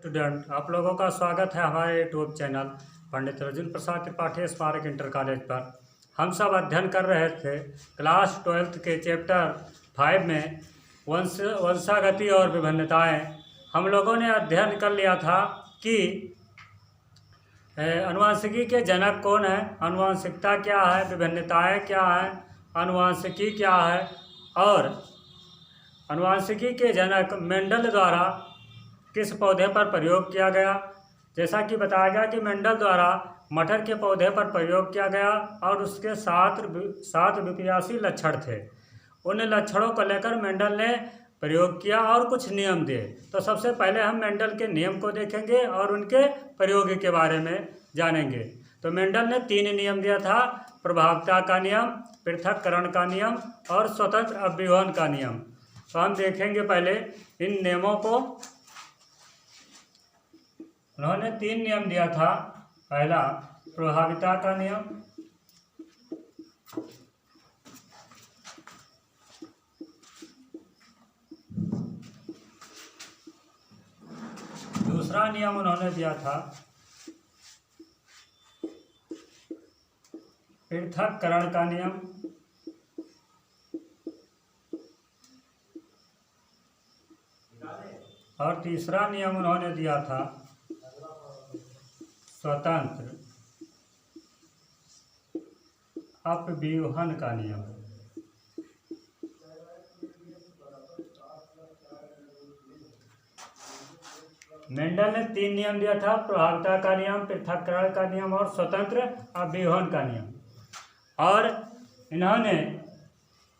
Student, आप लोगों का स्वागत है हमारे यूट्यूब चैनल पंडित अर्जुन प्रसाद त्रिपाठी स्मारक इंटर कॉलेज पर। हम सब अध्ययन कर रहे थे क्लास 12th के चैप्टर 5 में वंशागति और विभिन्नताएं। हम लोगों ने अध्ययन कर लिया था कि अनुवांशिकी के जनक कौन है, अनुवांशिकता क्या है, विभिन्नताएं क्या है, अनुवांशिकी क्या है और अनुवांशिकी के जनक मेंडल द्वारा किस पौधे पर प्रयोग किया गया। जैसा कि बताया गया कि मेंडल द्वारा मटर के पौधे पर प्रयोग किया गया और उसके सात विपरीयासी लक्षण थे। उन लक्षणों को लेकर मेंडल ने प्रयोग किया और कुछ नियम दिए। तो सबसे पहले हम मेंडल के नियम को देखेंगे और उनके प्रयोग के बारे में जानेंगे। तो मेंडल ने 3 नियम दिया था: प्रभावता का नियम, पृथक्करण का नियम और स्वतंत्र अभिवहन का नियम। तो हम देखेंगे पहले इन नियमों को। उन्होंने 3 नियम दिया था। पहला प्रभाविता का नियम, दूसरा नियम उन्होंने दिया था पृथक्करण का नियम और तीसरा नियम उन्होंने दिया था स्वतंत्र अपव्यूहन का नियम। मेंडल ने 3 नियम दिया था: प्रभाविता का नियम, पृथक्करण का नियम और स्वतंत्र अपव्यूहन का नियम। और इन्होंने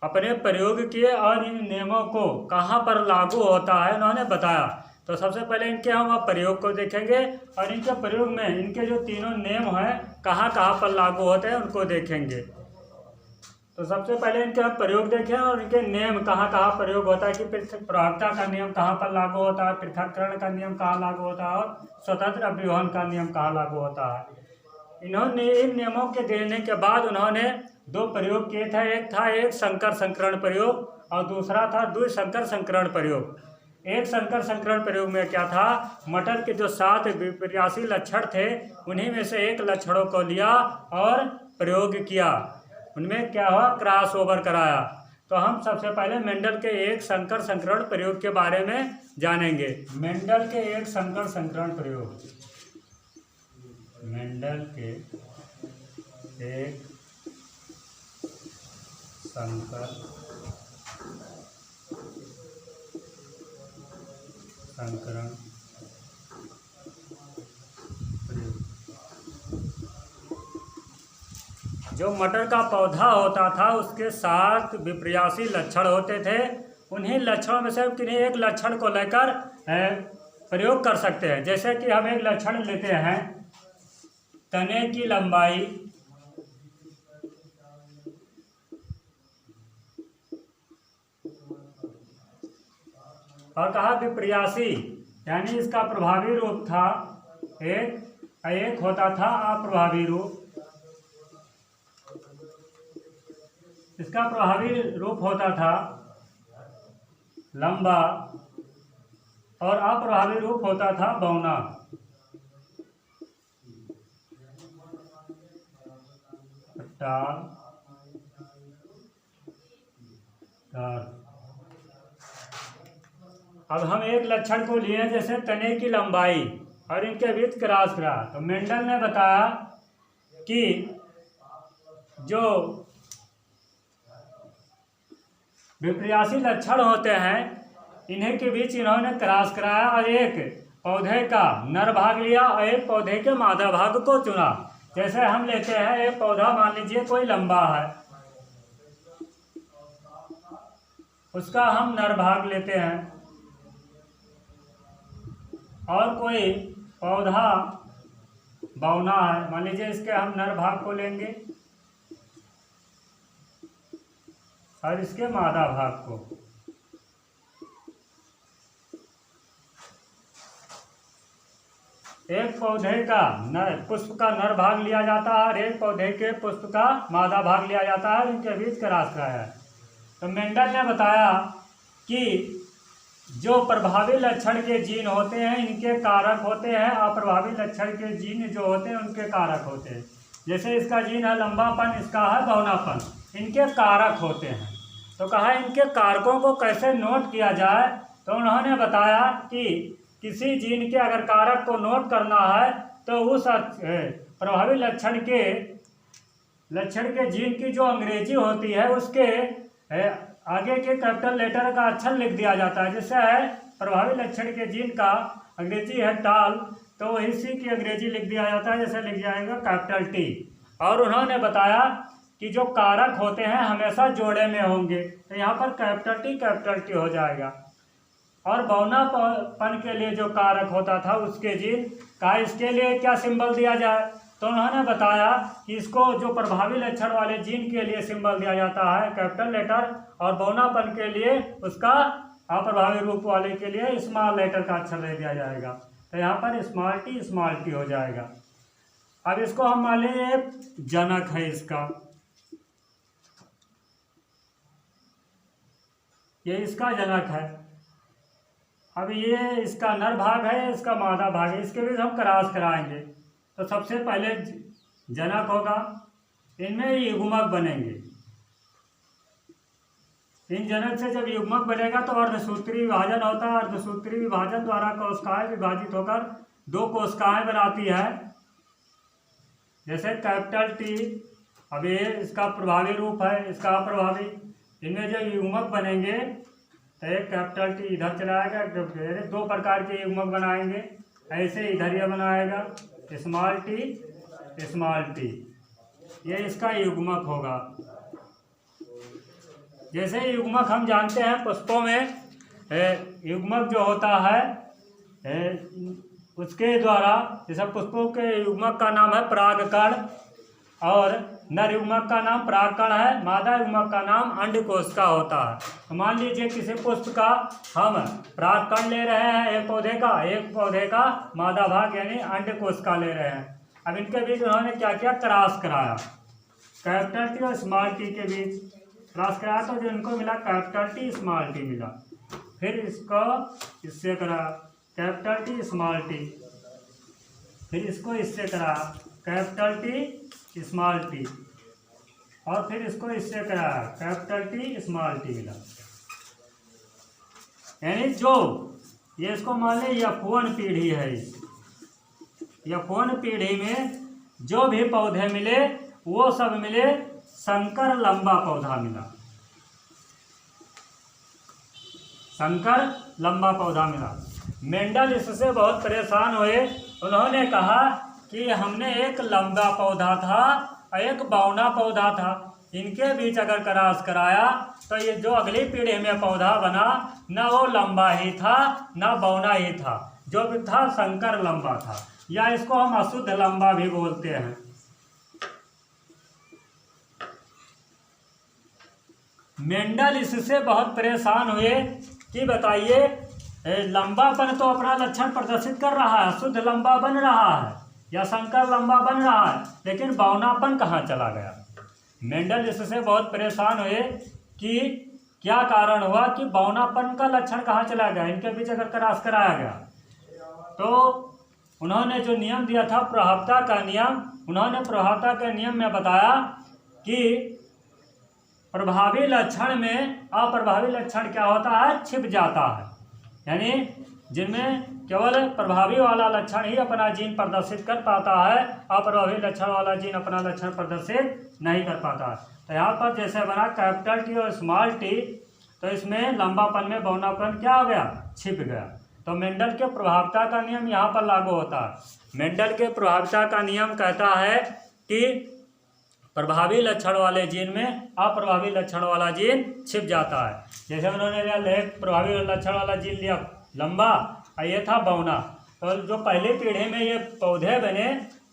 अपने प्रयोग किए और इन नियमों को कहाँ पर लागू होता है इन्होंने बताया। तो सबसे पहले इनके हम प्रयोग को देखेंगे और इनके प्रयोग में इनके जो तीनों नियम हैं कहाँ कहाँ पर लागू होते हैं उनको देखेंगे। तो सबसे पहले इनके हम प्रयोग देखें और इनके नियम कहाँ कहाँ प्रयोग होता है कि प्रभावता का नियम कहाँ पर लागू होता है, पृथक्करण का नियम कहाँ लागू होता है और स्वतंत्र अपव्यूहन का नियम कहाँ लागू होता है। इन्होंने इन नियमों के देने के बाद उन्होंने 2 प्रयोग किए थे। एक था एक संकर संकरण प्रयोग और दूसरा था द्विसंकर संकरण प्रयोग। एक संकर संकरण प्रयोग में क्या था, मटर के जो 7 विपरीयासी लक्षण थे उन्हीं में से एक लक्षणों को लिया और प्रयोग किया। उनमें क्या हुआ, क्रॉस ओवर कराया। तो हम सबसे पहले मेंडल के एक संकर संकरण प्रयोग के बारे में जानेंगे। मेंडल के एक संकर संकरण प्रयोग, मेंडल के एक संकर संकरण प्रयोग। जो मटर का पौधा होता था उसके 7 विपरीयासी लक्षण होते थे। उन्हीं लक्षणों में से किन्हीं एक लक्षण को लेकर प्रयोग कर सकते हैं। जैसे कि हम एक लक्षण लेते हैं, तने की लंबाई और कहा विपरीयासी, यानी इसका प्रभावी रूप था एक होता था अप्रभावी रूप। इसका प्रभावी रूप होता था लंबा और अप्रभावी रूप होता था बौना। अब हम एक लक्षण को लिए जैसे तने की लंबाई और इनके बीच क्रॉस करा। तो मेंडल ने बताया कि जो विपरीयासी लक्षण होते हैं इन्हीं के बीच इन्होंने क्रॉस कराया और एक पौधे का नर भाग लिया और एक पौधे के मादा भाग को चुना। जैसे हम लेते हैं एक पौधा, मान लीजिए कोई लंबा है, उसका हम नर भाग लेते हैं, और कोई पौधा बौना है, मान लीजिए इसके हम नर भाग को लेंगे और इसके मादा भाग को। एक पौधे का पुष्प का नर भाग लिया जाता है और एक पौधे के पुष्प का मादा भाग लिया जाता है, इनके बीच क्रॉस कराया है। तो मेंडल ने बताया कि जो प्रभावी लक्षण के जीन होते हैं इनके कारक होते हैं, अप्रभावी लक्षण के जीन जो होते हैं उनके कारक होते हैं। जैसे इसका जीन है लंबापन, इसका है बौनापन, इनके कारक होते हैं। तो कहा इनके कारकों को कैसे नोट किया जाए, तो उन्होंने बताया कि किसी जीन के अगर कारक को नोट करना है तो उस प्रभावी लक्षण के जीन की जो अंग्रेजी होती है उसके आगे के कैपिटल लेटर का अक्षर लिख दिया जाता है। जैसे है प्रभावी लक्षण के जीन का अंग्रेजी है टाल, तो इसी की अंग्रेजी लिख दिया जाता है, जैसे लिख जाएगा कैपिटल टी। और उन्होंने बताया कि जो कारक होते हैं हमेशा जोड़े में होंगे, तो यहाँ पर कैपिटल टी हो जाएगा। और बौनापन के लिए जो कारक होता था उसके जीन का, इसके लिए क्या सिंबल दिया जाए, तो उन्होंने बताया कि इसको जो प्रभावी लक्षण वाले जीन के लिए सिंबल दिया जाता है कैपिटल लेटर, और बौनापन के लिए उसका अप्रभावी रूप वाले के लिए स्मॉल लेटर का अक्षर दे दिया जाएगा। तो यहाँ पर स्मॉल टी हो जाएगा। अब इसको हम मान लीजिए जनक है इसका, ये इसका जनक है। अब ये इसका नर भाग है, इसका मादा भाग है, इसके बीच हम क्रॉस कराएंगे। तो सबसे पहले जनक होगा, इनमें युग्मक बनेंगे। इन जनक से जब युग्मक बनेगा तो अर्धसूत्री विभाजन होता है। अर्धसूत्री विभाजन द्वारा कोशिकाएं विभाजित होकर दो कोशिकाएं बनाती है, जैसे कैपिटल टी। अब ये इसका प्रभावी रूप है, इसका अप्रभावी। इनमें जो युग्मक बनेंगे तो एक कैपिटल टी इधर चलाएगा, दो प्रकार के युग्मक बनाएंगे, ऐसे इधर ये बनाएगा स्मॉल टी, ये इसका युग्मक होगा। जैसे युग्मक हम जानते हैं पुष्पों में युग्मक जो होता है उसके द्वारा, जैसे पुष्पों के युग्मक का नाम है परागकण, और नर युग्मक का नाम परागकण है, मादा युग्मक का नाम अंडकोशिका होता है। तो मान लीजिए किसी पुष्प का हम परागकण ले रहे हैं, एक पौधे का मादा भाग यानी अंडकोशिका ले रहे हैं। अब इनके बीच उन्होंने क्या किया, क्रॉस कराया, कैपिटल टी और स्मॉल टी के बीच क्रॉस कराया, तो जो इनको मिला कैपिटल टी स्मॉल टी मिला। फिर इसको इससे कराया कैपिटल टी स्मॉल टी, फिर इसको इससे कराया कैपिटल टी स्मॉल टी, और फिर इसको इससे कराया कैपिटल टी स्मॉल टी मिला। यानी जो ये इसको मान लें F1 पीढ़ी है, F1 पीढ़ी में जो भी पौधे मिले वो सब मिले संकर लंबा पौधा मिला, संकर लंबा पौधा मिला। मेंडल इससे बहुत परेशान हुए। उन्होंने कहा कि हमने एक लंबा पौधा था और एक बौना पौधा था, इनके बीच अगर क्रॉस कराया तो ये जो अगली पीढ़ी में पौधा बना न वो लंबा ही था न बौना ही था, जो भी था संकर लंबा था, या इसको हम अशुद्ध लंबा भी बोलते हैं। मेंडल इससे बहुत परेशान हुए कि बताइए लंबापन तो अपना लक्षण प्रदर्शित कर रहा है, शुद्ध लंबा बन रहा है या संकर लंबा बन रहा है, लेकिन बौनापन कहाँ चला गया। मेंडल इससे बहुत परेशान हुए कि क्या कारण हुआ कि बौनापन का लक्षण कहाँ चला गया, इनके बीच अगर क्रॉस कराया गया। तो उन्होंने जो नियम दिया था प्रभावता का नियम, उन्होंने प्रभावता के नियम में बताया कि प्रभावी लक्षण में अप्रभावी लक्षण क्या होता है, छिप जाता है। यानी जिनमें केवल प्रभावी वाला लक्षण ही अपना जीन प्रदर्शित कर पाता है, अप्रभावी लक्षण वाला जीन अपना लक्षण प्रदर्शित नहीं कर पाता है। तो यहाँ पर जैसे बना कैपिटल टी और स्मॉल टी, तो इसमें लंबापन में बौनापन क्या हो गया, छिप गया। तो मेंडल के प्रभावता का नियम यहाँ पर लागू होता है। मेंडल के प्रभावता का नियम कहता है कि प्रभावी लक्षण वाले जीन में अप्रभावी लक्षण वाला जीन छिप जाता है। जैसे उन्होंने लिया प्रभावी लक्षण वाला जीन लिया लंबा और ये था बौना, तो जो पहली पीढ़ी में ये पौधे बने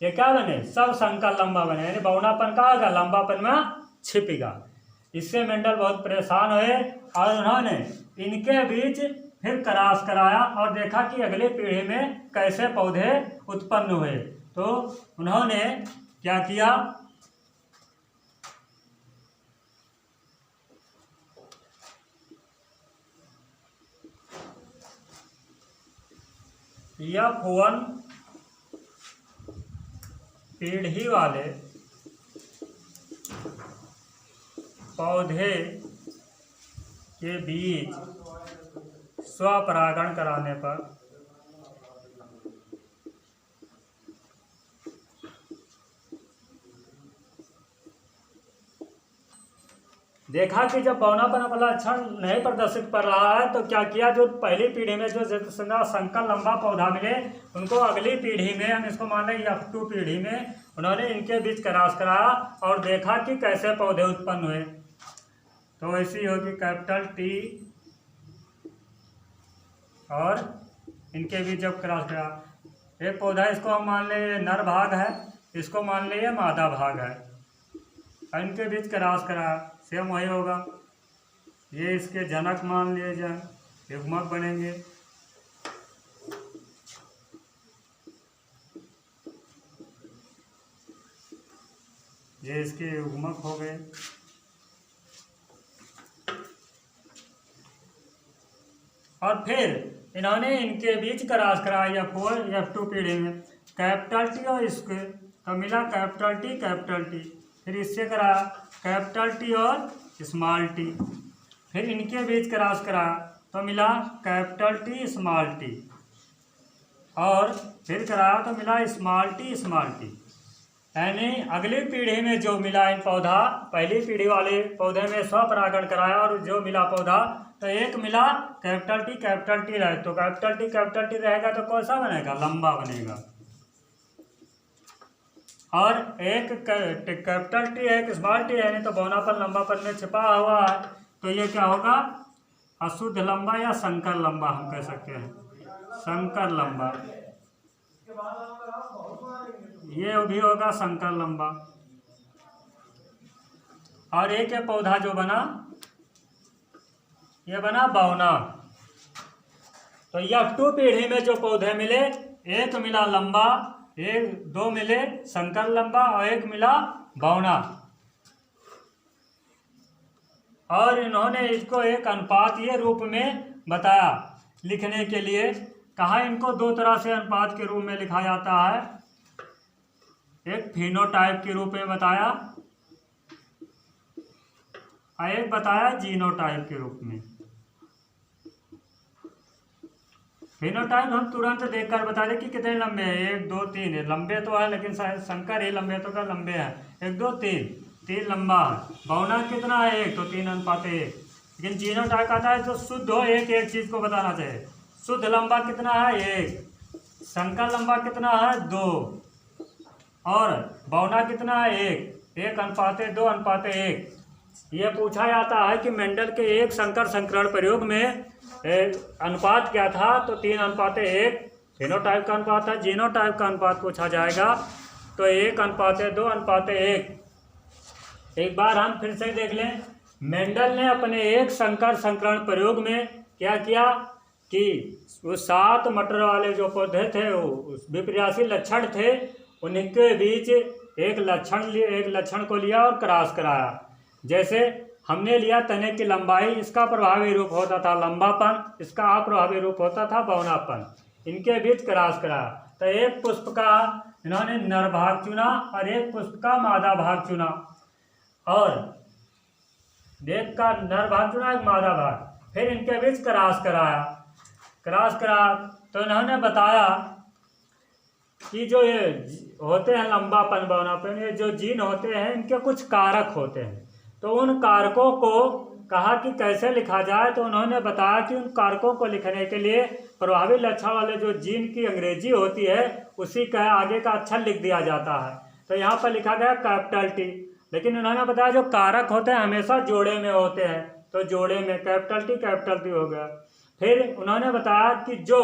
ये क्या बने, सब संकर लंबा बने, यानी बौनापन का होगा, लंबापन में छिपेगा। इससे मेंडल बहुत परेशान हुए और उन्होंने इनके बीच फिर क्रॉस कराया और देखा कि अगली पीढ़ी में कैसे पौधे उत्पन्न हुए। तो उन्होंने क्या किया, F1 पीढ़ी वाले पौधे के बीच स्वपरागण कराने पर देखा कि जब बौनापन वाला लक्षण नहीं प्रदर्शित कर रहा है तो क्या किया, जो पहली पीढ़ी में जो संकर लंबा पौधा मिले उनको अगली पीढ़ी में, हम इसको मान लें F2 पीढ़ी में, उन्होंने इनके बीच क्रॉस कराया और देखा कि कैसे पौधे उत्पन्न हुए। तो ऐसी होगी कैपिटल T और इनके बीच जब क्रॉस करा, एक पौधा इसको हम मान लें ये नर भाग है, इसको मान लें ये मादा भाग है, इनके बीच क्रॉस करा, सेम वही होगा। ये इसके जनक मान लिए जाए, युग्मक बनेंगे। ये इसके युग्मक हो गए। और फिर इन्होंने इनके बीच क्रॉस कराया F4 F2 पीढ़ी में, कैपिटल T और इसके तो मिला कैपिटल T, फिर इससे करा कैपिटल T और स्मॉल t, फिर इनके बीच क्रॉस करा तो मिला कैपिटल T, और फिर कराया तो मिला स्मॉल t। यानी अगली पीढ़ी में जो मिला इन पौधा, पहली पीढ़ी वाले पौधे में स्वपरागण कराया और जो मिला पौधा, तो एक मिला कैपिटल T रहे, तो कैपिटल T रहेगा तो कौन सा बनेगा, लंबा बनेगा। और एक कैपिटल T है, एक स्मॉल t है, नहीं तो बौनापन लंबापन में छिपा हुआ है, तो ये क्या होगा, अशुद्ध लंबा या संकर लंबा हम कह सकते हैं, संकर लंबा। ये भी होगा संकर लंबा। और एक पौधा जो बना, ये बना बौना। तो F2 पीढ़ी में जो पौधे मिले, एक मिला लंबा, एक दो मिले संकर लंबा और एक मिला बौना। और इन्होंने इसको एक अनुपातीय रूप में बताया लिखने के लिए। कहा इनको दो तरह से अनुपात के रूप में लिखा जाता है, एक फिनोटाइप के रूप में बताया और एक बताया जीनोटाइप के रूप में। फिनोटाइप हम तुरंत देखकर बता दें कि कितने लंबे हैं, 1 2 3 है, लंबे तो है लेकिन संकर ही लंबे तो क्या लंबे हैं, 1 2 3 लंबा है। बौना कितना है, 1 तो 3 अनुपात 1। लेकिन जीनोटाइप आता है जो शुद्ध हो, एक चीज को बताना चाहिए, शुद्ध लंबा कितना है 1, संकर लंबा कितना है 2, और बौना कितना है 1 अनुपात 2 अनुपात 1। ये पूछा जाता है कि मेंडल के एक संकर संकरण प्रयोग में अनुपात क्या था, तो 3 अनुपात 1 फिनोटाइप का अनुपात है, जीनोटाइप का अनुपात पूछा जाएगा तो 1 अनुपात 2 अनुपात 1। एक बार हम फिर से देख लें, मेंडल ने अपने एक संकर संकरण प्रयोग में क्या किया कि वो 7 मटर वाले जो पौधे थे, वो विपर्यासी लक्षण थे, उनके बीच एक लक्षण को लिया और क्रॉस कराया। जैसे हमने लिया तने की लंबाई, इसका प्रभावी रूप होता था लंबापन, इसका अप्रभावी रूप होता था बौनापन, इनके बीच क्रॉस कराया। तो एक पुष्प का इन्होंने नर भाग चुना और एक पुष्प का मादा भाग चुना, और एक का नर भाग चुना एक मादा भाग, फिर इनके बीच क्रॉस कराया। तो इन्होंने बताया कि जो ये होते हैं लंबापन बौनापन, ये जो जीन होते हैं इनके कुछ कारक होते हैं, तो उन कारकों को कहा कि कैसे लिखा जाए। तो उन्होंने बताया कि उन कारकों को लिखने के लिए प्रभावी लक्षण वाले जो जीन की अंग्रेजी होती है उसी का आगे का अक्षर लिख दिया जाता है। तो यहाँ पर लिखा गया कैपिटल T, लेकिन उन्होंने बताया जो कारक होते हैं हमेशा जोड़े में होते हैं, तो जोड़े में कैपिटल T हो गया। फिर उन्होंने बताया कि जो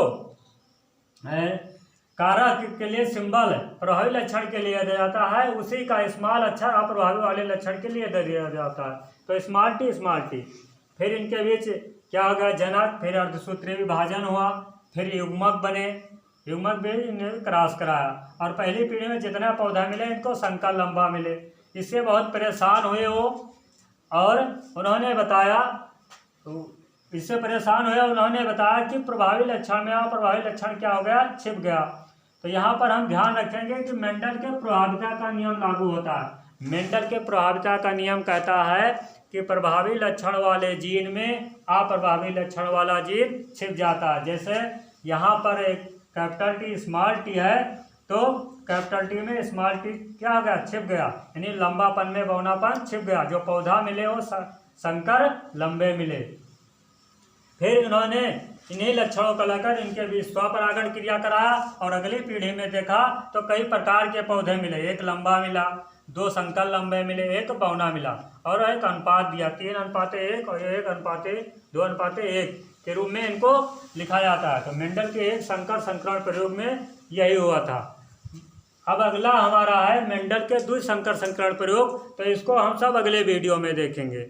कारक के लिए सिंबल प्रभावी लक्षण के लिए दिया जाता है, उसी का स्मॉल अक्षर अप्रभावी वाले लक्षण के लिए दे दिया जाता है, तो स्मॉल टी। फिर इनके बीच क्या हो गया, जनक, फिर अर्धसूत्रीय विभाजन हुआ, फिर युग्मक बने, युग्मक भी इन्हें क्रॉस कराया। और पहली पीढ़ी में जितना पौधा मिले इनको संकर लंबा मिले, इससे बहुत परेशान हुए वो, और उन्होंने बताया तो इससे परेशान हुए, उन्होंने बताया कि प्रभावी लक्षण में अप्रभावी लक्षण क्या हो गया, छिप गया। तो यहाँ पर हम ध्यान रखेंगे कि मेंडल के प्रभाविता का नियम लागू होता है। मेंडल के प्रभाविता का नियम कहता है कि प्रभावी लक्षण वाले जीन में अप्रभावी लक्षण वाला जीन छिप जाता है। जैसे यहाँ पर एक कैपिटल टी स्मॉल टी है, तो कैपिटल टी में स्मॉल टी क्या हो गया, छिप गया, यानी लंबापन में बौनापन छिप गया। जो पौधा मिले वो संकर लंबे मिले। फिर इन्होंने इन्हीं लक्षणों को लेकर इनके बीच स्वपरागण क्रिया कराया और अगली पीढ़ी में देखा तो कई प्रकार के पौधे मिले। एक लंबा मिला, 2 संकर लंबे मिले, 1 बौना मिला और एक अनुपात दिया 3:1 और 1:2:1 के रूप में इनको लिखा जाता है। तो मेंडल के एक संकर संकरण प्रयोग में यही हुआ था। अब अगला हमारा है मेंडल के द्विसंकर संकरण प्रयोग, तो इसको हम सब अगले वीडियो में देखेंगे।